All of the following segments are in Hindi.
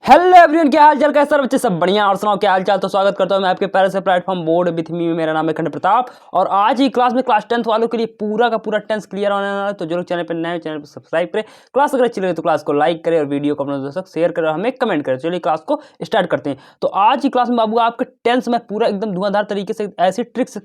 हेलो एवरीवन, क्या हाल चाल, कैसा बच्चे? सब बढ़िया। और सुनाओ क्या हाल चाल। तो स्वागत करता हूं मैं आपके प्यारे से प्लेटफॉर्म बोर्ड विथ मी। मेरा नाम है खंड प्रताप और आज ही क्लास में क्लास 10th वालों के लिए पूरा का पूरा टेंस क्लियर होने वाला है। तो जो लोग चैनल पर नए हैं चैनल को सब्सक्राइब करें। क्लास अगर अच्छी लगे तो क्लास को लाइक करें और वीडियो को अपने दोस्तों से शेयर करें और हमें कमेंट करें। चलिए क्लास को स्टार्ट करते हैं। तो आज की क्लास में बाबू आपके टेंस में पूरा एकदम धुआंधार तरीके से ऐसी ट्रिक्स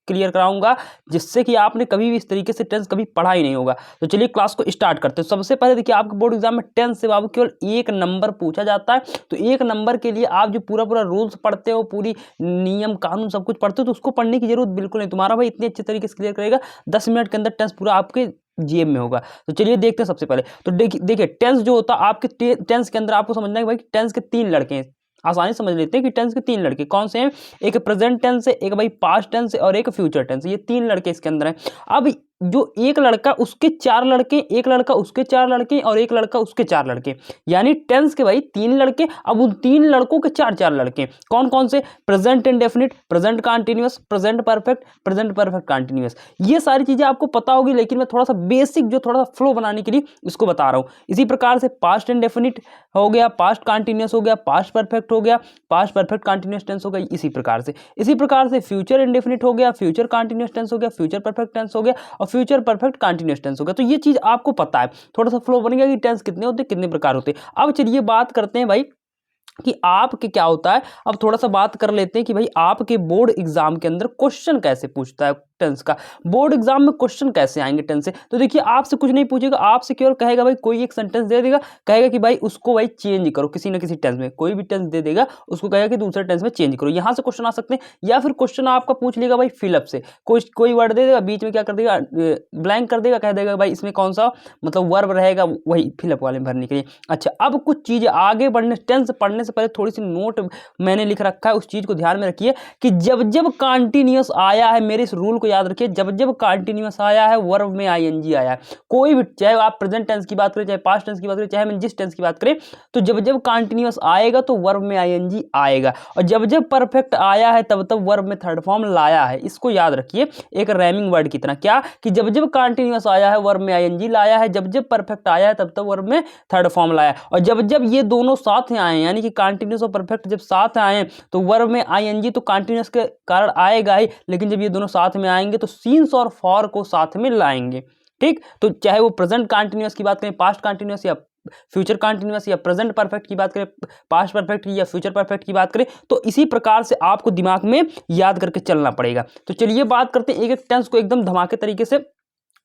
क्लियर कराऊंगा जिससे कि आपने कभी भी इस तरीके से टेंस कभी पढ़ा ही नहीं होगा। तो चलिए क्लास को स्टार्ट करते हैं। सबसे पहले देखिए, आपके बोर्ड एग्जाम में टेंस से बाबू केवल एक नंबर पूछा जाता है। तो एक नंबर के लिए आप जो पूरा रूल्स पढ़ते हो, पूरी नियम कानून सब कुछ पढ़ते हो, तो उसको पढ़ने की जरूरत बिल्कुल नहीं। तुम्हारा भाई इतने अच्छे तरीके से क्लियर करेगा, 10 मिनट के अंदर टेंस पूरा आपके जेब में होगा। तो चलिए देखते हैं। सबसे पहले तो देखिए टेंस जो होता है आपके टेंस के अंदर आपको समझना है भाई टेंस के 3 लड़के हैं। आसानी समझ लेते हैं कि टेंस के 3 लड़के कौन से हैं। एक प्रेजेंट टेंस है, एक भाई पास्ट टेंस है और एक फ्यूचर टेंस है। ये 3 लड़के इसके अंदर हैं। अब जो एक लड़का उसके 4 लड़के, एक लड़का उसके 4 लड़के और एक लड़का उसके 4 लड़के, यानी टेंस के भाई 3 लड़के। अब उन 3 लड़कों के 4 लड़के कौन कौन से? Present indefinite, present continuous, present perfect continuous. ये सारी चीजें आपको पता होगी, लेकिन मैं थोड़ा सा बेसिक जो थोड़ा सा फ्लो बनाने के लिए इसको बता रहा हूं। इसी प्रकार से पास्ट इंडेफिनिट हो गया, पास्ट कंटीन्यूअस हो गया, पास्ट परफेक्ट हो गया, पास्ट परफेक्ट कंटीन्यूअस टेंस हो गया। इसी प्रकार से फ्यूचर इंडेफिनिट हो गया, फ्यूचर कंटीन्यूअस टेंस हो गया, फ्यूचर परफेक्ट टेंस हो गया और फ्यूचर परफेक्ट कंटीन्यूअस टेंस हो गया। तो ये चीज आपको पता है, थोड़ा सा फ्लो बन गया कि टेंस कितने होते हैं, कितने प्रकार होते हैं। अब चलिए बात करते हैं भाई कि आपके क्या होता है। अब थोड़ा सा बात कर लेते हैं कि भाई आपके बोर्ड एग्जाम के अंदर क्वेश्चन कैसे पूछता है टेंस का। बोर्ड एग्जाम में क्वेश्चन कैसे आएंगे टेंस से? तो देखिए, आपसे कुछ नहीं पूछेगा, आपसे केवल कहेगा भाई कोई एक सेंटेंस दे देगा, कहेगा कि भाई उसको भाई चेंज करो किसी ना किसी टेंस में। कोई भी टेंस दे देगा, उसको कहेगा कि दूसरे टेंस में चेंज करो। यहां से क्वेश्चन आ सकते हैं, या फिर क्वेश्चन आपका पूछ लेगा भाई फिलअप से। कोई वर्ड दे देगा, बीच में क्या कर देगा, ब्लैंक कर देगा, कह देगा भाई इसमें कौन सा मतलब वर्ब रहेगा, वही फिलअप वाले में भरने के लिए। अच्छा, अब कुछ चीजें आगे बढ़ने, टेंस पढ़ने से पहले थोड़ी सी नोट मैंने लिख रखा है, उस चीज को ध्यान में रखिए कि जब जब कंटीन्यूअस आया है, मेरे इस रूल को याद रखिए, जब जब कंटीन्यूअस आया है, वर्ब में आईएनजी आया है, कोई भी, चाहे आप प्रेजेंट टेंस की बात करें, चाहे पास्ट टेंस की बात करें, चाहे हम जिस टेंस की बात करें, तो जब जब कंटीन्यूअस आएगा तो वर्ब में आईएनजी आएगा। और जब जब परफेक्ट आया है तब तब वर्ब में थर्ड फॉर्म लाया है। इसको याद रखिए एक रैमिंग वर्ड की तरह। क्या कि जब जब कंटीन्यूअस आया है वर्ब में आईएनजी लाया है, जब जब परफेक्ट आया है तब तब वर्ब में थर्ड फॉर्म लाया है। और जब जब ये दोनों साथ में आए, यानी कि कंटीन्यूअस और परफेक्ट जब साथ आए तो वर्ब में आईएनजी तो कंटीन्यूअस के कारण आएगा ही, लेकिन जब ये दोनों साथ में आएंगे तो सीन्स और फॉर को साथ में लाएंगे। ठीक, तो चाहे वो प्रेजेंट कंटीन्यूअस की बात करें, पास्ट कंटीन्यूअस या फ्यूचर कंटीन्यूअस, या प्रेजेंट परफेक्ट की बात करें, पास्ट परफेक्ट की या फ्यूचर परफेक्ट की बात करें, तो इसी प्रकार से आपको दिमाग में याद करके चलना पड़ेगा। तो चलिए बात करते हैं, एक एक टेंस को एकदम धमाके तरीके से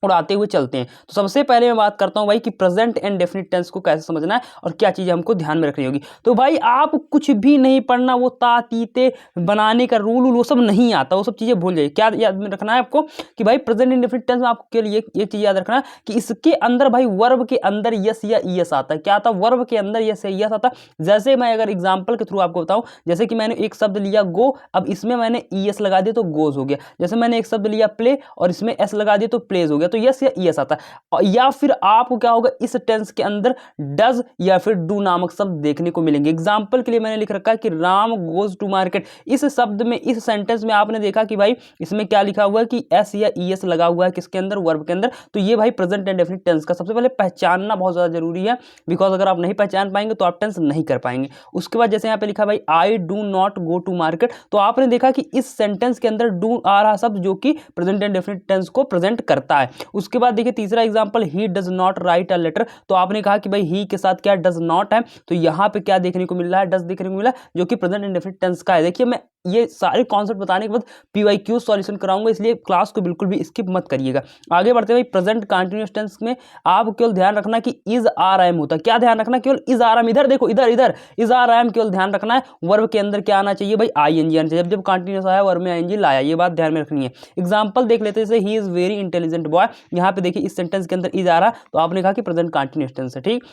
उड़ाते हुए चलते हैं। तो सबसे पहले मैं बात करता हूं भाई कि प्रेजेंट एंड डेफिनिट टेंस को कैसे समझना है और क्या चीजें हमको ध्यान में रखनी होगी। तो भाई आप कुछ भी नहीं पढ़ना, वो तातीते बनाने का रूल वो सब नहीं आता, वो सब चीजें भूल जाइए। क्या याद में रखना है आपको कि भाई प्रेजेंट एंड डेफिनिट टेंस में आपको के लिए एक चीज याद रखना है कि इसके अंदर भाई वर्ब के अंदर यस या ईएस आता है। क्या आता है? वर्ब के अंदर यस या ईएस आता है। जैसे मैं अगर एग्जाम्पल के थ्रू आपको बताऊं, जैसे कि मैंने एक शब्द लिया गो, अब इसमें मैंने ईएस लगा दिया तो गोज हो गया। जैसे मैंने एक शब्द लिया प्ले और इसमें एस लगा दिया तो प्लेज हो गया। तो यस या ईएस आता है। या फिर आपको क्या होगा, इस टेंस के अंदर डज या फिर डू नामक शब्द देखने को मिलेंगे। एग्जाम्पल के लिए मैंने लिख रखा है कि राम गोज टू मार्केट। इस शब्द में, इस सेंटेंस में आपने देखा कि भाई इसमें क्या लिखा हुआ है कि एस या ईएस लगा हुआ है किसके अंदर, वर्ब के अंदर। तो ये भाई प्रेजेंट एंड डेफिनिट टेंस का सबसे पहले पहचानना बहुत ज्यादा जरूरी है, बिकॉज अगर आप नहीं पहचान पाएंगे तो आप टेंस नहीं कर पाएंगे। उसके बाद जैसे यहाँ पे लिखा भाई I do not go to market, तो आपने देखा कि इस सेंटेंस के अंदर डू आ रहा शब्द जो कि प्रेजेंट एंड डेफिनिट टेंस को प्रेजेंट करता है। उसके बाद देखिए तीसरा example, he does not write a letter, तो आपने कहा कि भाई ही के साथ क्या डज नॉट है, तो यहां पे क्या देखने को मिल रहा है, डज देखने को मिला, जो कि प्रेजेंट इंडेफिनिट टेंस का है। देखिए मैं ये सारे कॉन्सेप्ट बताने के बाद पीवाईक्यू सॉल्यूशन कराऊंगा, इसलिए क्लास को बिल्कुल भी स्किप मत करिएगा। आगे बढ़ते भाई प्रेजेंट कंटीन्यूअस टेंस में आप केवल ध्यान रखना कि इज आर एम होता है। क्या ध्यान रखना? केवल इज आर एम। इधर देखो, इधर इधर इज आर एम केवल ध्यान रखना है। वर्ब के अंदर क्या आना चाहिए भाई, आईएनजी आना चाहिए। जब जब कंटीन्यूअस आया वर्ब में आईएनजी लाया, ये बात ध्यान में रखनी है। एग्जांपल देख लेते हैं, जैसे he is very intelligent boy, यहाँ पे देखिए इस सेंटेंस के अंदर इज आ रहा, तो आपने कहा कि प्रेजेंट कंटीन्यूअस टेंस है। ठीक,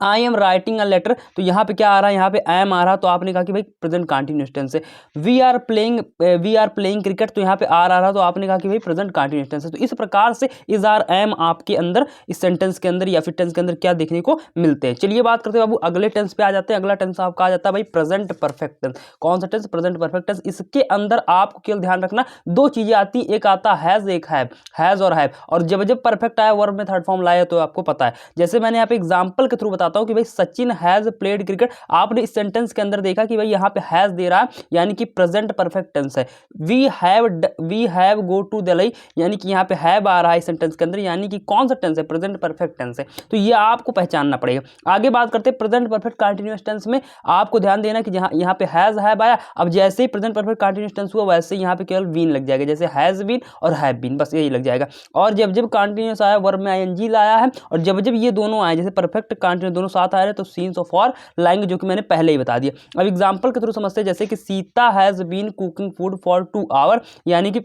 I am writing a letter, तो यहाँ पे क्या आ रहा है, यहाँ पे आई एम आ रहा, तो आपने कहा कि भाई प्रेजेंट कंटीन्यूअस टेंस है। वी आर प्लेइंग क्रिकेट, तो यहाँ पे आर आ रहा, तो आपने कहा कि भाई प्रेजेंट कंटीन्यूअस टेंस है। तो इस प्रकार से इज आर एम आपके अंदर इस सेंटेंस के अंदर या फिर टेंस के अंदर क्या देखने को मिलते हैं। चलिए बात करते हैं बाबू अगले टेंस पे आ जाते हैं। अगला टेंस आपका आ जाता है भाई प्रेजेंट परफेक्ट टेंस। कौन सा टेंस? Present perfect tense. इसके अंदर आपको केवल ध्यान रखना दो चीजें आती, एक आता हैज, एक हैव और हैव। और जब जब परफेक्ट आया वर्ब में थर्ड फॉर्म लाया, तो आपको पता है। जैसे मैंने यहाँ पे एग्जाम्पल के थ्रू बता बताता हूँ कि भाई सचिन हैज प्लेड क्रिकेट। आपने इस सेंटेंस के अंदर देखा कि भाई यहाँ पे हैज दे रहा है यानी कि प्रेजेंट परफेक्ट टेंस है। We have go to Delhi यानी कि यहाँ पे हैव आ रहा है इस सेंटेंस के अंदर, यानी कि कौन सा टेंस है, प्रेजेंट परफेक्ट टेंस है। तो ये आपको पहचानना पड़ेगा। आगे बात करते हैं प्रेजेंट परफेक्ट कंटीन्यूअस टेंस में। आपको ध्यान देना कि जहाँ यहाँ पे हैज हैव आया, अब जैसे ही प्रेजेंट परफेक्ट कंटीन्यूअस टेंस हुआ वैसे यहाँ पे केवल बीन लग जाएगा, जैसे हैज बीन और हैव बीन, बस यही लग जाएगा। और जब जब कंटीन्यूअस आया वर्ब में आईएनजी लाया है, और जब जब ये दोनों आए जैसे परफेक्ट कंटीन्यूअस दोनों साथ आ रहे हैं तो सीन्स ऑफ और लाएंगे, जो कि मैंने पहले ही बता दिया। अब एग्जांपल के थ्रू समझते हैं, जैसे कि Sita has been cooking food for 2 hour, यानी कि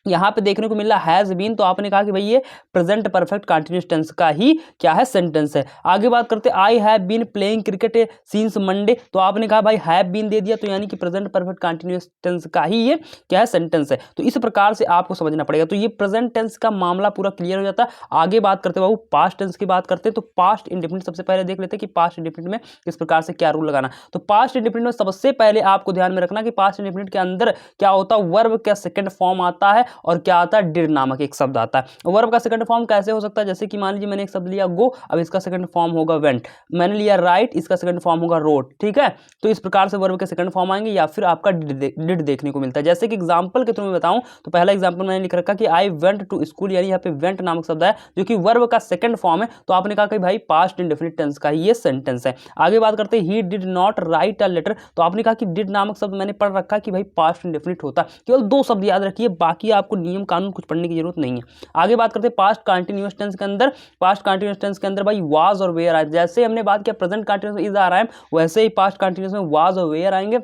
यहाँ पे देखने को मिल रहा हैज बीन, तो आपने कहा कि भाई ये प्रेजेंट परफेक्ट कंटीन्यूअस टेंस का ही क्या है, सेंटेंस है। आगे बात करते हैं I have been playing cricket since Monday, तो आपने कहा भाई हैव बीन दे दिया, तो यानी कि प्रेजेंट परफेक्ट कंटीन्यूअस टेंस का ही ये क्या है, सेंटेंस है। तो इस प्रकार से आपको समझना पड़ेगा। तो ये प्रेजेंट टेंस का मामला पूरा क्लियर हो जाता है। आगे बात करते बाबू पास्ट टेंस की बात करते हैं, तो पास्ट इंडेफिनिट सबसे पहले देख लेते हैं कि पास्ट इंडेफिनिट में किस प्रकार से क्या रूल लगाना। तो पास्ट इंडेफिनिट में सबसे पहले आपको ध्यान में रखना कि पास्ट इंडेफिनिट के अंदर क्या होता है, वर्ब का सेकंड फॉर्म आता है और क्या आता है, डिड नामक एक शब्द आता है। वर्ब का सेकंड फॉर्म कैसे हो सकता है, जैसे कि मान लीजिए मैंने एक शब्द लिया गो, अब इसका सेकंड फॉर्म होगा वेंट। मैंने लिया राइट, इसका सेकंड फॉर्म होगा रोट, ठीक है। तो इस प्रकार से वर्ब के सेकंड फॉर्म आएंगे, या फिर आपका डिड देखने को मिलता है। जैसे कि एग्जांपल के थ्रू मैं बताऊं तो पहला एग्जांपल मैंने लिख रखा कि आई वेंट टू स्कूल, यानी यहाँ पे वेंट नामक शब्द है जो कि वर्ब का सेकंड फॉर्म है। तो आपने कहा कि भाई पास्ट इंडेफिनिट टेंस का ही ये सेंटेंस है। आगे बात करते हैं he did not write a letter, तो आपने कहा कि डिड नामक शब्द मैंने पढ़ रखा कि भाई पास्ट इंडेफिनिट होता है। केवल 2 शब्द याद रखिए, बाकी आपको नियम कानून कुछ पढ़ने की जरूरत नहीं है। आगे बात करते हैं पास्ट कंटीन्यूअस टेंस के अंदर। पास्ट कंटीन्यूअस टेंस के अंदर भाई वाज और वेयर आए, जैसे हमने बात किया प्रेजेंट कंटीन्यूअस इज आ रहा है, वैसे ही पास्ट कंटीन्यूअस में वाज और वेयर आएंगे।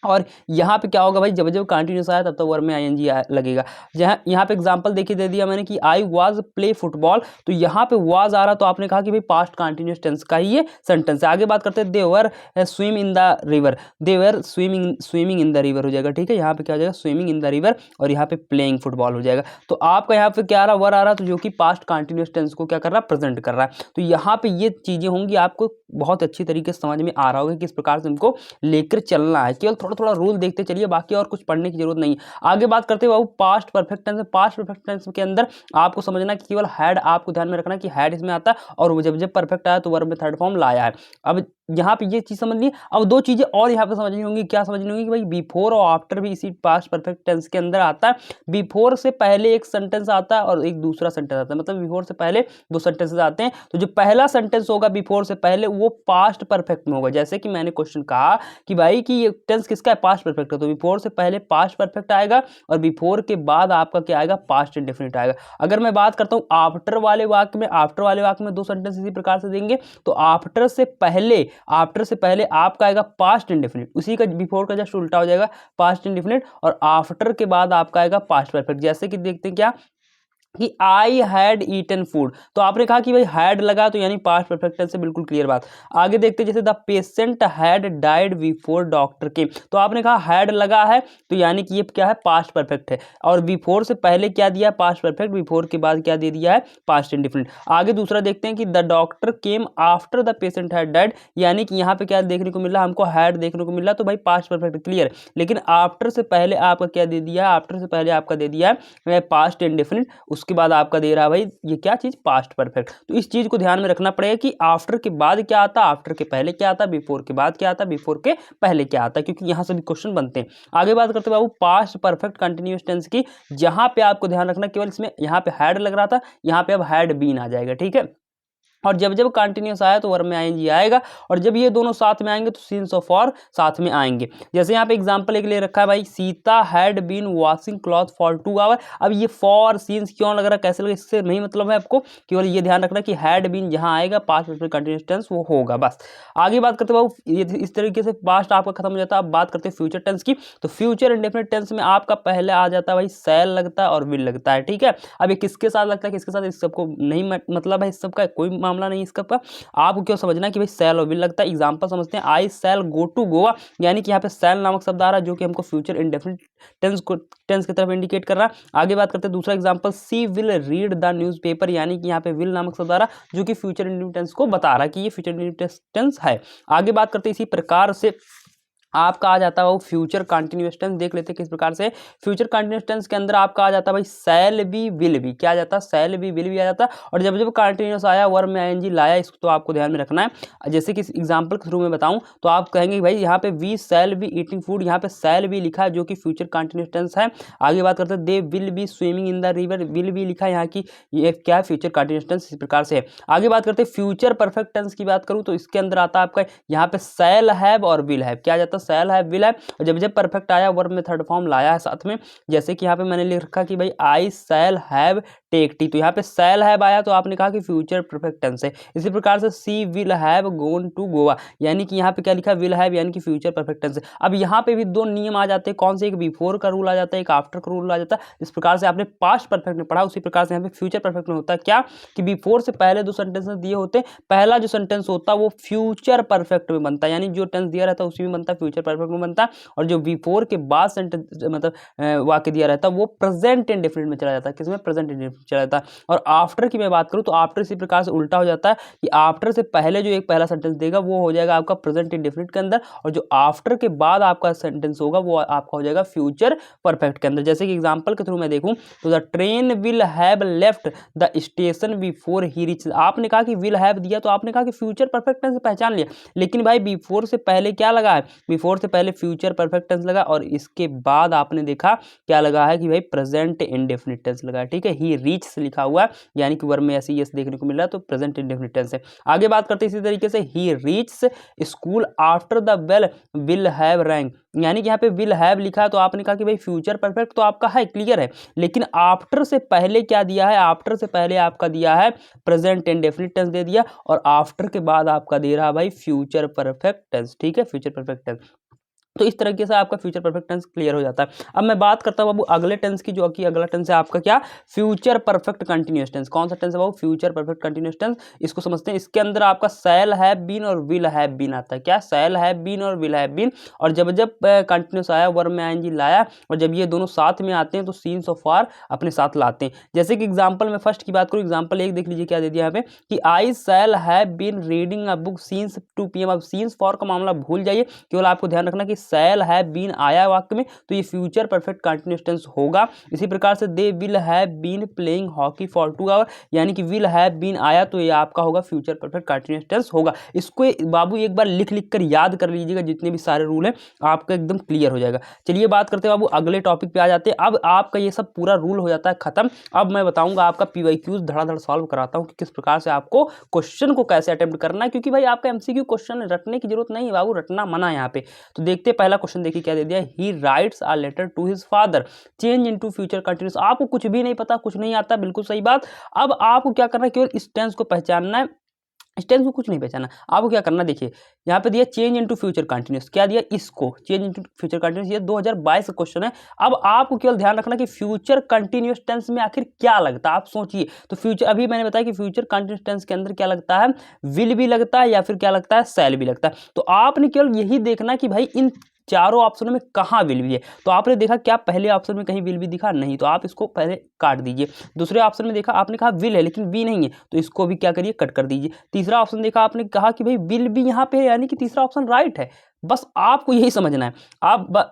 और यहाँ पे क्या होगा भाई, जब जब कंटिन्यूस आया तब तक वर्ब में आईएनजी लगेगा। जहाँ यहाँ पे एग्जांपल देखिए दे दिया मैंने कि आई वाज प्ले फुटबॉल, तो यहाँ पे वाज आ रहा, तो आपने कहा कि भाई पास्ट कंटिन्यूस टेंस का ही ये सेंटेंस है। आगे बात करते हैं they were swim in the river, they were swimming in the river हो जाएगा, ठीक है। यहाँ पे क्या हो जाएगा, स्विमिंग इन द रिवर, और यहाँ पे प्लेइंग फुटबॉल हो जाएगा। तो आपका यहाँ पे क्या आ रहा, वर आ रहा, तो जो कि पास्ट कंटिन्यूस टेंस को क्या कर रहा है, प्रेजेंट कर रहा है। तो यहाँ पे ये चीजें होंगी, आपको बहुत अच्छी तरीके से समझ में आ रहा होगा किस प्रकार से इनको लेकर चलना है। केवल थोड़ा थोड़ा रूल देखते चलिए, बाकी और कुछ पढ़ने की जरूरत नहीं। आगे बात करते हैं बाबू past perfect tense. Past perfect tense के अंदर आपको समझना कि केवल हैड, आपको ध्यान में रखना कि हैड इसमें आता है, और वो जब जब परफेक्ट आया तो वर्ब में थर्ड फॉर्म लाया है। अब यहाँ पे ये चीज समझ ली। अब 2 चीजें और यहाँ पे समझनी होंगी। क्या समझनी होगी कि भाई बिफोर और आफ्टर भी इसी पास्ट परफेक्ट टेंस के अंदर आता है। बिफोर से पहले एक सेंटेंस आता है और एक दूसरा सेंटेंस आता है, मतलब बिफोर से पहले 2 सेंटेंसेस आते हैं। तो जो पहला सेंटेंस होगा बिफोर से पहले वो पास्ट परफेक्ट में होगा। जैसे कि मैंने क्वेश्चन कहा कि भाई कि ये टेंस किसका है, पास्ट परफेक्ट का, तो बिफोर से पहले पास्ट परफेक्ट आएगा और बिफोर के बाद आपका क्या आएगा, पास्ट इंडेफिनिट आएगा। अगर मैं बात करता हूँ आफ्टर वाले वाक्य में, आफ्टर वाले वाक्य में 2 सेंटेंस इसी प्रकार से देंगे। तो आफ्टर से पहले आपका आएगा पास्ट इंडेफिनिट, उसी का बिफोर का जस्ट उल्टा हो जाएगा पास्ट इंडेफिनिट, और आफ्टर के बाद आपका आएगा पास्ट परफेक्ट। जैसे कि देखते हैं क्या कि आई हैड ईटन फूड, तो आपने कहा कि भाई हैड लगा, तो यानी पास्ट परफेक्ट टेंस से बिल्कुल क्लियर बात। आगे देखते हैं जैसे the patient had died before doctor केम, तो आपने कहा हैड लगा है, तो यानी कि ये क्या है, पास्ट परफेक्ट है। और बिफोर से पहले क्या दिया, पास्ट परफेक्ट, बिफोर के बाद क्या दे दिया है, पास्ट इंडेफिनिट। आगे दूसरा देखते हैं कि the doctor came after the patient had died, यानी कि यहाँ पे क्या देखने को मिल रहा है, हमको हैड देखने को मिल रहा है, तो भाई पास्ट परफेक्ट क्लियर। लेकिन आफ्टर से पहले आपका क्या दे दिया है, आफ्टर से पहले आपका दे दिया है पास्ट इंडेफिनिट, उसके बाद आपका दे रहा है भाई ये क्या चीज, पास्ट परफेक्ट। तो इस चीज को ध्यान में रखना पड़ेगा कि आफ्टर के बाद क्या आता, आफ्टर के पहले क्या आता, बिफोर के बाद क्या आता, बिफोर के पहले क्या आता, क्योंकि यहां से भी क्वेश्चन बनते हैं। आगे बात करते हैं बाबू पास्ट परफेक्ट कंटिन्यूअस टेंस की। जहां पे आपको ध्यान रखना, केवल इसमें यहाँ पे हैड लग रहा था, यहाँ पे अब हैड बीन आ जाएगा, ठीक है। और जब जब कंटिन्यूस आया तो वर्ब में आईएनजी आएगा, और जब ये दोनों साथ में आएंगे तो सीन्स ऑफ और साथ में आएंगे। जैसे यहाँ पे एग्जांपल एक ले रखा है भाई, Sita had been washing cloth for 2 hour. अब ये फॉर सीन्स क्यों लग रहा है, कैसे लगा, इससे नहीं मतलब है आपको, केवल ये ध्यान रखना कि हैड बीन जहां आएगा पास्ट परफेक्ट कंटिन्यूअस टेंस वो होगा, बस। आगे बात करते हैं भाई, इस तरीके से पास्ट आपका खत्म हो जाता है। अब बात करते हैं फ्यूचर टेंस की। तो फ्यूचर इंडेफिनिट टेंस में आपका पहले आ जाता है भाई शैल लगता है और विल लगता है, ठीक है। अब ये किसके साथ लगता है, किसके साथ, इस सबको नहीं मतलब है, इस सबका कोई मामला नहीं इसका। आपको क्यों समझना कि भाई शैल और विल लगता है। एग्जांपल समझते हैं, आई शैल गो टू गोवा, यानी कि यहाँ पे शैल नामक शब्द आ रहा है जो कि हमको फ्यूचर इंडेफिनिट टेंस की तरफ इंडिकेट कर रहा है। आगे बात करते हैं दूसरा example, she will read the newspaper, यानी कि यहाँ पे विल नामक शब्द आ रहा है जो कि फ्यूचर इंडेफिनिट टेंस को बता रहा है कि ये फ्यूचर इंडेफिनिट टेंस है। आगे बात करते हैं इसी प्रकार से आपका आ जाता है वो फ्यूचर कंटिन्यूअस टेंस। देख लेते हैं किस प्रकार से। फ्यूचर कंटिन्यूअस टेंस के अंदर आपका आ जाता है भाई शैल बी विल बी। क्या आ जाता है? शैल बी विल बी आ जाता है। और जब जब कंटिन्यूअस आया वर्ब में आईएनजी लाया, इसको तो आपको ध्यान में रखना है। जैसे कि एग्जांपल के थ्रू में बताऊं तो आप कहेंगे भाई यहाँ पे we shall be eating food, यहाँ पे शैल बी लिखा है जो कि फ्यूचर कंटिन्यूअस टेंस है। आगे बात करते हैं they will be swimming in the river, will be लिखा है यहाँ की, ये क्या है? फ्यूचर कंटिन्यूअस टेंस इस प्रकार से है। आगे बात करते हैं फ्यूचर परफेक्ट टेंस की बात करूं तो इसके अंदर आता है आपका यहाँ पे शैल हैव और विल हैव। क्या आ जाता है? Shall have will have. और जब जब परफेक्ट आया वर्ब में थर्ड फॉर्म लाया है साथ में, जैसे कि यहाँ पे मैंने लिख रखा कि भाई आई शैल हैव टेक टी, तो यहाँ पे शैल हैव आया तो आपने कहा कि फ्यूचर परफेक्ट टेंस है। इसी प्रकार से she will have gone to Goa, यानी कि यहाँ पे क्या लिखा है? विल हैव, यानी कि फ्यूचर परफेक्ट टेंस है। अब यहाँ पे भी दो नियम आ जाते हैं। कौन से? एक बिफोर का रूल आ जाता है, एक आफ्टर का रूल आ जाता है। जिस प्रकार से आपने पास्ट परफेक्ट में पढ़ा उसी प्रकार से यहाँ पे फ्यूचर परफेक्ट में होता है क्या कि बिफोर से पहले दो सेंटेंस दिए होते हैं, पहला जो सेंटेंस होता है वो फ्यूचर परफेक्ट में बनता है, यानी जो टेंस दिया रहता है उसी में बनता है, फ्यूचर परफेक्ट में बनता है। और जो बिफोर के बाद सेंटेंस मतलब वाक्य दिया रहता है वो प्रेजेंट इंडेफिनिट में चला जाता है। किसमें? प्रेजेंट इंडेफिनिट चला जाता है। और आफ्टर की मैं बात करूं तो आफ्टर इसी प्रकार से उल्टा हो जाता है कि आफ्टर से पहले जो एक पहला सेंटेंस देगा वो हो जाएगा आपका प्रेजेंट इंडेफिनिट के अंदर, और जो आफ्टर के बाद आपका सेंटेंस होगा वो आपका हो जाएगा फ्यूचर परफेक्ट के अंदर। जैसे कि एग्जांपल के थ्रू मैं देखूं तो the train will have left the station before he reach. आपने कहा कि विल हैव दिया तो आपने कहा कि फ्यूचर परफेक्ट टेंस पहचान लिया, लेकिन भाई बिफोर से पहले क्या लगा है? बिफोर से पहले फ्यूचर परफेक्ट टेंस लगा, और इसके बाद आपने देखा क्या लगा है कि भाई प्रेजेंट इंडेफिनिट टेंस लगा है। ठीक है, ही रीच लिखा हुआ है, यानी कि वर्ब में ऐसे यस देखने को मिल रहा है, तो प्रेजेंट इंडेफिनिट टेंस है। आगे बात करते हैं इसी तरीके से ही reach school after the bell will have rang, यानी कि यहाँ पे विल हैव लिखा है तो आपने कहा कि भाई फ्यूचर परफेक्ट तो आपका है, क्लियर है, लेकिन आफ्टर से पहले क्या दिया है? आफ्टर से पहले आपका दिया है प्रेजेंट इंडेफिनिट टेंस दे दिया, और आफ्टर के बाद आपका दे रहा है भाई फ्यूचर परफेक्ट टेंस। ठीक है, फ्यूचर परफेक्ट टेंस। तो इस तरीके से आपका फ्यूचर परफेक्ट टेंस क्लियर हो जाता है। अब मैं बात करता हूं बाबू अगले टेंस की, जो कि अगला टेंस है आपका क्या? Future perfect continuous tense. कौन सा टेंस है बाबू? Future perfect continuous tense. इसको समझते हैं। इसके अंदर आपका शैल हैव बीन और विल हैव बीन आता है। क्या? शैल हैव बीन और विल हैव बीन। और जब जब कंटिन्यूस आया वर्ब में आईएनजी लाया, और जब ये दोनों साथ में आते हैं तो सीन्स ऑफ आर अपने साथ लाते हैं। जैसे कि एग्जाम्पल में फर्स्ट की बात करूँ, एग्जाम्पल एक देख लीजिए क्या दे दिया यहाँ पे कि I shall have been reading a book since 2 PM। अब सीन्स फॉर का मामला भूल जाइए, केवल आपको ध्यान रखना कि शैल हैव बीन आया वाक्य में तो ये फ्यूचर परफेक्ट कंटीन्यूअस टेंस होगा। इसी प्रकार से they will have been playing hockey for 2 hour, यानी कि विल हैव बीन आया तो ये आपका होगा फ्यूचर परफेक्ट कंटीन्यूअस टेंस होगा। इसको बाबू एक बार लिख लिख कर याद कर लीजिएगा, जितने भी सारे रूल हैं आपका एकदम क्लियर हो जाएगा। चलिए बात करते हैं बाबू अगले टॉपिक पे आ जाते हैं। अब आपका ये सब पूरा रूल हो जाता है खत्म। अब मैं बताऊंगा आपका PYQs धड़ाधड़ सॉल्व कराता हूँ कि किस प्रकार से आपको क्वेश्चन को कैसे अटेम्प्ट करना है, क्योंकि भाई आपका MCQ क्वेश्चन रटने की जरूरत नहीं है बाबू, रटना मना है यहाँ पे। तो देखते हैं पहला क्वेश्चन, देखिए क्या दे दिया। He writes a letter to his father change into future continuous. आपको कुछ भी नहीं पता, कुछ नहीं आता, बिल्कुल सही बात। अब आपको क्या करना है? केवल इस टेंस को पहचानना है। इस टेंस को कुछ नहीं पहचाना, आपको क्या करना, देखिए यहाँ पे दिया चेंज इनटू फ्यूचर कंटिन्यूअस। क्या दिया? इसको चेंज इनटू फ्यूचर कंटिन्यूअस। ये 2022 का क्वेश्चन है। अब आपको केवल ध्यान रखना कि फ्यूचर कंटिन्यूअस टेंस में आखिर क्या लगता है, आप सोचिए। तो फ्यूचर, अभी मैंने बताया कि फ्यूचर कंटिन्यूअस टेंस के अंदर क्या लगता है? विल भी लगता है, या फिर क्या लगता है? शैल भी लगता है। तो आपने केवल यही देखना कि भाई इन चारों ऑप्शनों में कहाँ विल भी है। तो आपने देखा क्या पहले ऑप्शन में कहीं विल भी दिखा? नहीं, तो आप इसको पहले काट दीजिए। दूसरे ऑप्शन में देखा, आपने कहा विल है लेकिन बी नहीं है, तो इसको भी क्या करिए? कट कर दीजिए। तीसरा ऑप्शन देखा, आपने कहा कि भाई विल भी यहाँ पे है, यानी कि तीसरा ऑप्शन राइट है। बस आपको यही समझना है।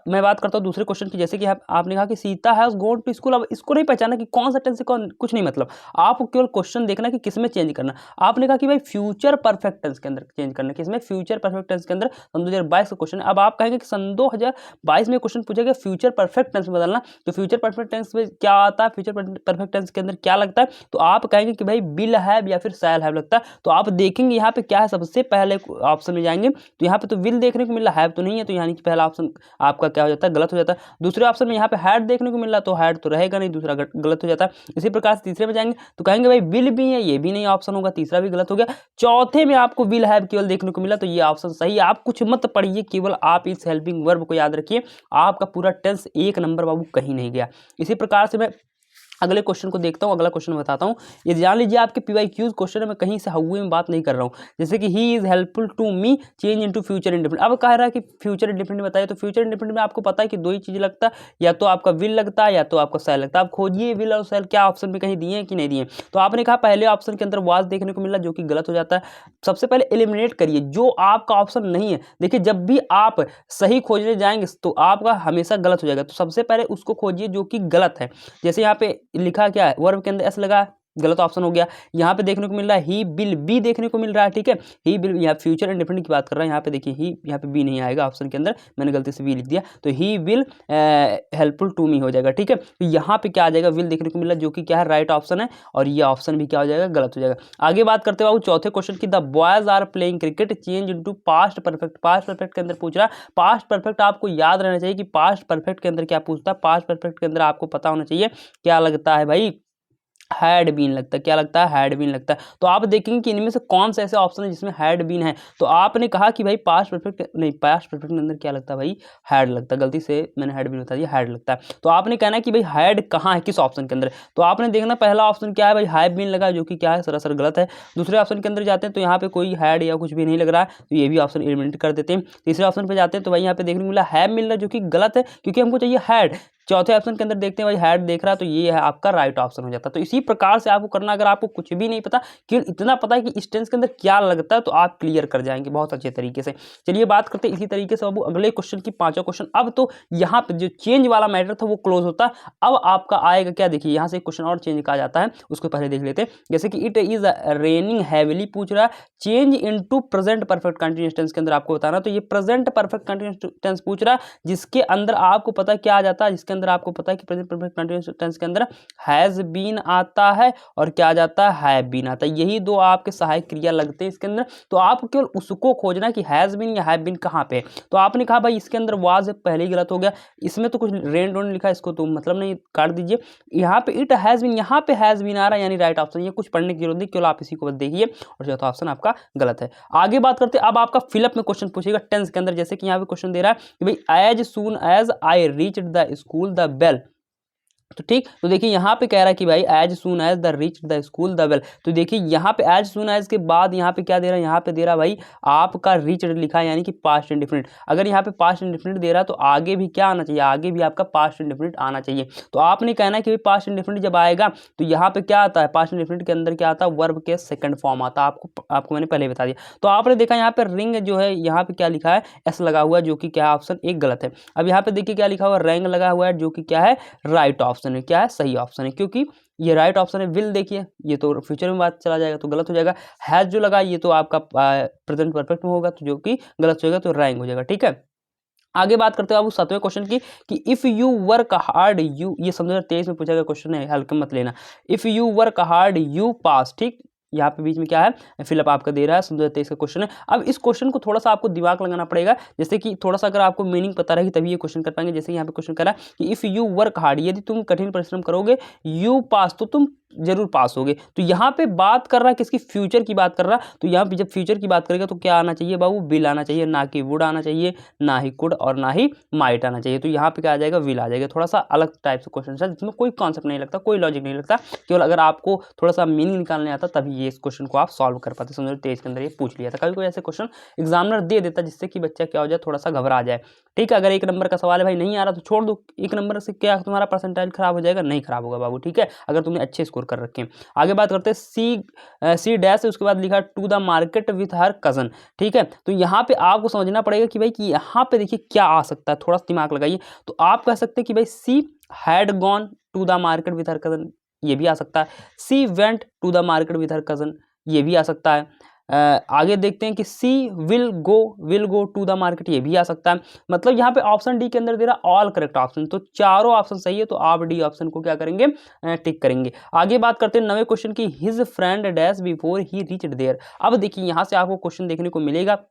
मैं बात करता हूँ दूसरे क्वेश्चन की, जैसे कि आपने कहा कि Sita has gone to school. अब इसको नहीं पहचाना कि कौन सा टेंस से कौन, कुछ नहीं मतलब, आपको केवल क्वेश्चन देखना कि किसमें चेंज करना। आपने कहा कि भाई फ्यूचर परफेक्ट टेंस के अंदर चेंज करना, किसमें? फ्यूचर परफेक्ट टेंस के अंदर। सन 2022 का क्वेश्चन है। अब आप कहेंगे कि सन 2022 में क्वेश्चन पूछा गया फ्यूचर परफेक्ट टेंस में बदलना, तो फ्यूचर परफेक्ट टेंस में क्या आता है? फ्यूचर परफेक्ट टेंस के अंदर क्या लगता है? तो आप कहेंगे कि भाई विल हैव या फिर शैल हैव लगता है। तो आप देखेंगे यहाँ पे क्या है, सबसे पहले ऑप्शन में जाएंगे तो यहाँ पे तो विल देखने को मिल रहा है, हैव तो नहीं है, तो यानी कि पहला ऑप्शन आपका क्या हो जाता है? गलत हो जाता है। दूसरे ऑप्शन में यहाँ पे हैड देखने को मिल रहा है, तो हैड तो रहेगा नहीं, दूसरा गलत हो जाता है। इसी प्रकार से तीसरे में जाएंगे तो कहेंगे भाई विल भी है, ये भी नहीं ऑप्शन होगा, तीसरा भी गलत हो गया। चौथे में आपको विल हैव केवल देखने को मिला, तो ये ऑप्शन सही है। आप कुछ मत पढ़िए, केवल आप इस हेल्पिंग वर्ब को याद रखिए, आपका पूरा टेंस 1 नंबर बाबू कहीं नहीं गया। इसी प्रकार से मैं अगले क्वेश्चन को देखता हूँ, अगला क्वेश्चन बताता हूँ। ये जान लीजिए आपके PYQs क्वेश्चन है, मैं कहीं से हुए में बात नहीं कर रहा हूँ। जैसे कि he is helpful to me change into future independent. अब कह रहा है कि फ्यूचर इंडिपेंडेंट बताइए, तो फ्यूचर इंडिपेंडेंट में आपको पता है कि दो ही चीज़ लगता है, या तो आपका विल लगता है या तो आपका सेल लगता है। आप खोजिए विल और सेल क्या ऑप्शन में कहीं दिए हैं कि नहीं दिए। तो आपने कहा पहले ऑप्शन के अंदर वाज देखने को मिल रहा है, जो कि गलत हो जाता है। सबसे पहले एलिमिनेट करिए जो आपका ऑप्शन नहीं है। देखिए जब भी आप सही खोजने जाएंगे तो आपका हमेशा गलत हो जाएगा, तो सबसे पहले उसको खोजिए जो कि गलत है। जैसे यहाँ पे लिखा क्या है, वर्ब के अंदर एस लगा, गलत ऑप्शन हो गया। यहाँ पे देखने को मिल रहा है ही विल बी देखने को मिल रहा है, ठीक है। ही विल, यहाँ फ्यूचर इंडिपेंडेंट की बात कर रहा है, यहाँ पे देखिए ही, यहाँ पे बी नहीं आएगा ऑप्शन के अंदर, मैंने गलती से बी लिख दिया, तो he will helpful to me हो जाएगा, ठीक है। तो यहाँ पे क्या आ जाएगा, विल देखने को मिल रहा है जो कि क्या है राइट ऑप्शन है, और ये ऑप्शन भी क्या हो जाएगा, गलत हो जाएगा। आगे बात करते हैं चौथे क्वेश्चन की, the boys are playing cricket change into past perfect. Past perfect के अंदर पूछ रहा है, पास्ट परफेक्ट आपको याद रहना चाहिए कि पास्ट परफेक्ट के अंदर क्या पूछता है। पास्ट परफेक्ट के अंदर आपको पता होना चाहिए क्या लगता है भाई, हैड बीन लगता है। क्या लगता है, हैड बीन लगता है। तो आप देखेंगे कि इनमें से कौन सा ऐसे ऑप्शन है जिसमें हैड बीन है। तो आपने कहा कि भाई पास्ट परफेक्ट नहीं, पास्ट परफेक्ट के अंदर क्या लगता है भाई, हैड लगता है। गलती से मैंने हैड बीन बता दिया, हैड लगता है। तो आपने कहना है कि भाई हैड कहाँ है, किस ऑप्शन के अंदर। तो आपने देखना पहला ऑप्शन क्या है भाई, हैव बीन लगा, जो कि क्या है सरासर गलत है। दूसरे ऑप्शन के अंदर जाते हैं तो यहाँ पे कोई हैड या कुछ भी नहीं लग रहा है, तो ये भी ऑप्शन एलिमिनेट कर देते हैं। तीसरे ऑप्शन पे जाते हैं तो भाई यहाँ पे देखने को मिला हैव मिल रहा है, जो कि गलत है क्योंकि हमको चाहिए हैड। चौथे ऑप्शन के अंदर देखते हैं भाई हैड देख रहा है, तो ये है आपका राइट ऑप्शन हो जाता है। तो इसी प्रकार से आपको करना, अगर आपको कुछ भी नहीं पता, केवल इतना पता है कि इस टेंस के अंदर क्या लगता है, तो आप क्लियर कर जाएंगे बहुत अच्छे तरीके से। चलिए बात करते हैं इसी तरीके से बाबू अगले क्वेश्चन की, पांचवा क्वेश्चन। अब तो यहाँ पे जो चेंज वाला मैटर था वो क्लोज होता है। अब आपका आएगा क्या, देखिए यहाँ से क्वेश्चन और चेंज कहा जाता है, उसको पहले देख लेते हैं। जैसे कि इट इज रेनिंग हैविली पूछ रहा है, change into present perfect continuous tense के अंदर आपको बताना। तो ये प्रेजेंट परफेक्ट कंटिन्यूअस टेंस पूछ रहा है, जिसके अंदर आपको पता क्या आ जाता है, जिसके अंदर आपको पता है कि प्रेजेंट परफेक्ट कंटिन्यूअस टेंस के अंदर हैज बीन आता है और क्या आ जाता है, हैव बीन आता है। यही दो आपके सहायक क्रिया लगते हैं इसके अंदर। तो आपको केवल उसको खोजना कि हैज बीन या हैव बीन कहाँ पे। तो आपने कहा भाई इसके अंदर वाज पहले ही गलत हो गया, इसमें तो कुछ रेन डोन लिखा है, इसको तो मतलब नहीं, काट दीजिए। यहाँ पे इट हैज बीन, यहाँ पे हैज बीन आ रहा है, यानी राइट ऑप्शन। ये कुछ पढ़ने की जरूरत नहीं, केवल आप इसी को बस देखिए, और चौथा ऑप्शन आपका गलत है। आगे बात करते हैं, अब आपका फिलअप में क्वेश्चन पूछेगा टेंस के अंदर। जैसे कि यहाँ पे क्वेश्चन दे रहा है कि भाई as soon as I reached the school the bell. तो ठीक, तो देखिए यहाँ पे कह रहा है कि भाई as soon as the reach the school the well. तो देखिए यहाँ पे एज सून एज के बाद यहाँ पे क्या दे रहा है, यहाँ पे दे रहा है भाई आपका रीच लिखा है, यानी कि पास्ट इंडिफिनिट। अगर यहाँ पे पास्ट इंडिफिनिट दे रहा है तो आगे भी क्या आना चाहिए, आगे भी आपका पास्ट इंडिफिनिट आना चाहिए। तो आपने कहना है कि भाई पास्ट इंडिफिनिट जब आएगा तो यहाँ पे क्या आता है, पास्ट इंडिफिनिट के अंदर क्या आता है, वर्ब के सेकंड फॉर्म आता है। आपको मैंने पहले बता दिया। तो आपने देखा यहाँ पे रिंग जो है, यहाँ पे क्या लिखा है, एस लगा हुआ है, जो कि क्या ऑप्शन एक गलत है। अब यहाँ पे देखिए क्या लिखा हुआ है, रैंग लगा हुआ है, जो कि क्या है राइट ऑप्शन है, क्या है सही ऑप्शन है, क्योंकि ये राइट ऑप्शन है। विल देखिए ये तो फ्यूचर में बात चला जाएगा तो गलत हो जाएगा। हैज जो लगा ये तो आपका प्रेजेंट परफेक्ट में होगा, तो जो कि गलत हो जाएगा, तो रैंक हो जाएगा, ठीक है। आगे बात करते हैं अब सातवें क्वेश्चन की कि if you work hard you, ये 2023 में पूछा गया क्वेश्चन है, हल्के मत लेना। If you work hard you pass, ठीक। यहाँ पे बीच में क्या है, फिलअप आपका दे रहा है, 2023 का क्वेश्चन है। अब इस क्वेश्चन को थोड़ा सा आपको दिमाग लगाना पड़ेगा, जैसे कि थोड़ा सा अगर आपको मीनिंग पता रहेगी तभी ये क्वेश्चन कर पाएंगे। जैसे यहाँ पे क्वेश्चन कर रहा है कि इफ यू वर्क हार्ड, यदि तुम कठिन परिश्रम करोगे, यू पास, तो तुम जरूर पास होगे। तो यहाँ पे बात कर रहा है किसकी, फ्यूचर की बात कर रहा है। तो यहाँ पे जब फ्यूचर की बात करेगा तो क्या आना चाहिए बाबू, विल आना चाहिए, ना कि वुड आना चाहिए, ना ही कुड और ना ही माइट आना चाहिए। तो यहाँ पे क्या आ जाएगा, विल आ जाएगा। थोड़ा सा अलग टाइप से क्वेश्चन है जिसमें कोई कॉन्सेप्ट नहीं लगता, कोई लॉजिक नहीं लगता, केवल अगर आपको थोड़ा सा मीनिंग निकालने आता तभी ये इस क्वेश्चन को आप सॉल्व कर पाते। 2023 के अंदर ये पूछ लिया था। कभी कोई ऐसे क्वेश्चन एग्जामिनर दे देता जिससे कि बच्चा क्या हो जाए, थोड़ा सा घबरा जाए, ठीक है। अगर 1 नंबर का सवाल है भाई नहीं आ रहा तो छोड़ दो, 1 नंबर से क्या तुम्हारा परसेंटाइल खराब हो जाएगा, नहीं खराब होगा बाबू, ठीक है, अगर तुमने अच्छे स्कोर कर रखे हैं। आगे बात करते हैं सी डैश, उसके बाद लिखा to the market with her cousin, ठीक है। तो यहाँ पे आपको समझना पड़ेगा कि भाई कि यहाँ पे देखिए क्या आ सकता है, थोड़ा सा दिमाग लगाइए। तो आप कह सकते हैं कि भाई she had gone to the market with her cousin, ये भी आ सकता है। She went to the market with her cousin, ये भी आ सकता है। आगे देखते हैं कि she will go to the market, ये भी आ सकता है। मतलब यहाँ पे ऑप्शन डी के अंदर दे रहा ऑल करेक्ट ऑप्शन, तो चारों ऑप्शन सही है, तो आप डी ऑप्शन को क्या करेंगे, टिक करेंगे। आगे बात करते हैं 9वें क्वेश्चन की, his friend dash before he reached there. अब देखिए यहाँ से आपको क्वेश्चन देखने को मिलेगा,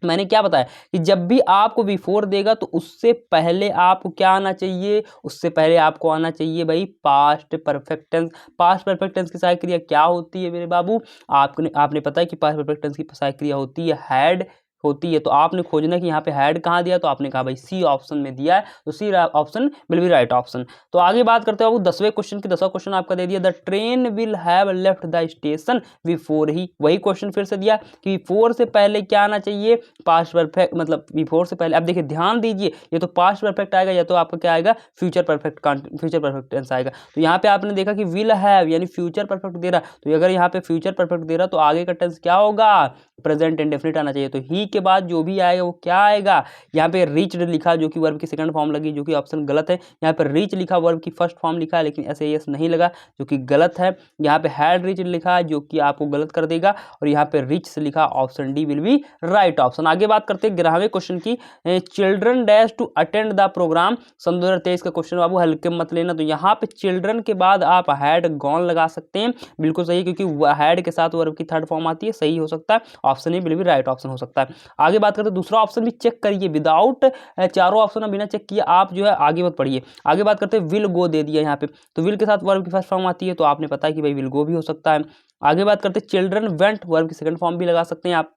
मैंने क्या बताया कि जब भी आपको बिफोर देगा तो उससे पहले आपको क्या आना चाहिए, उससे पहले आपको आना चाहिए भाई past perfect tense. Past perfect tense की सहायक क्रिया क्या होती है मेरे बाबू, आपने पता है कि पास्ट परफेक्ट टेंस की सहायक क्रिया होती है हैड, होती है। तो आपने खोजना कि यहाँ पे हैड कहाँ दिया, तो आपने कहा भाई सी ऑप्शन में दिया है, तो C option will be right option. तो आगे बात करते हैं बाबू 10वें क्वेश्चन की। 10वां क्वेश्चन आपका दे दिया the train will have left the station before he. वही क्वेश्चन फिर से दिया कि बिफोर से पहले क्या आना चाहिए, पास्ट परफेक्ट, मतलब बिफोर से पहले। अब देखिए ध्यान दीजिए, ये तो पास्ट परफेक्ट आएगा या तो आपका क्या आएगा, फ्यूचर परफेक्ट टेंस आएगा। तो यहाँ पे आपने देखा कि विल हैव यानी फ्यूचर परफेक्ट दे रहा, तो अगर यहाँ पे फ्यूचर परफेक्ट दे रहा तो आगे का टेंस क्या होगा, प्रेजेंट इंडेफिनिट आना चाहिए। तो ही के बाद जो भी आएगा वो क्या आएगा, यहाँ पे रीच्ड लिखा जो कि वर्ब की सेकंड फॉर्म लगी, जो कि ऑप्शन गलत है। यहाँ पे रीच लिखा वर्ब की फर्स्ट फॉर्म लिखा है, लेकिन SAS नहीं लगा, जो कि गलत है। यहाँ पे हैड रीच लिखा है, जो कि आपको गलत कर देगा, और यहाँ पे रिच से लिखा, option D will be right option. आगे बात करते हैं 11वें क्वेश्चन की। Children dash to attend the programme. सन 2023 का क्वेश्चन बाबू हल्के मत लेना। तो यहाँ पे चिल्ड्रन के बाद आप हैड गॉन लगा सकते हैं, बिल्कुल सही, क्योंकि हैड के साथ वर्ब की थर्ड फॉर्म आती है, सही हो सकता है, option A will be right option हो सकता है। आगे बात करते हैं दूसरा ऑप्शन भी चेक करिए, विदाउट चारों ऑप्शन बिना चेक किए आप जो है आगे मत पढ़िए। आगे बात करते हैं विल गो दे दिया यहाँ पे, तो विल के साथ वर्ब की फर्स्ट फॉर्म आती है, तो आपने पता है कि भाई विल गो भी हो सकता है। आगे बात करते हैं चिल्ड्रन वेंट, वर्ब की सेकंड फॉर्म भी लगा सकते हैं आप।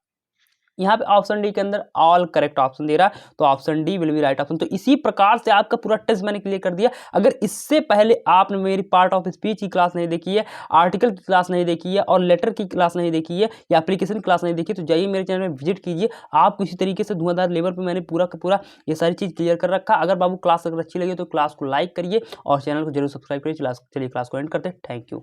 यहाँ पे ऑप्शन डी के अंदर ऑल करेक्ट ऑप्शन दे रहा है, तो option D will be right option. तो इसी प्रकार से आपका पूरा टेस्ट मैंने क्लियर कर दिया। अगर इससे पहले आपने मेरी पार्ट ऑफ स्पीच की क्लास नहीं देखी है, आर्टिकल की क्लास नहीं देखी है, और लेटर की क्लास नहीं देखी है, या एप्लीकेशन क्लास नहीं देखी, तो जाइए मेरे चैनल में विजिट कीजिए। आपको इसी तरीके से धुआंधार लेवल पर मैंने पूरा का पूरा ये सारी चीज़ क्लियर कर रखा। अगर बाबू क्लास अगर अच्छी लगी तो क्लास को लाइक करिए और चैनल को जरूर सब्सक्राइब करिए। चलिए क्लास को एंड करते हैं। Thank you.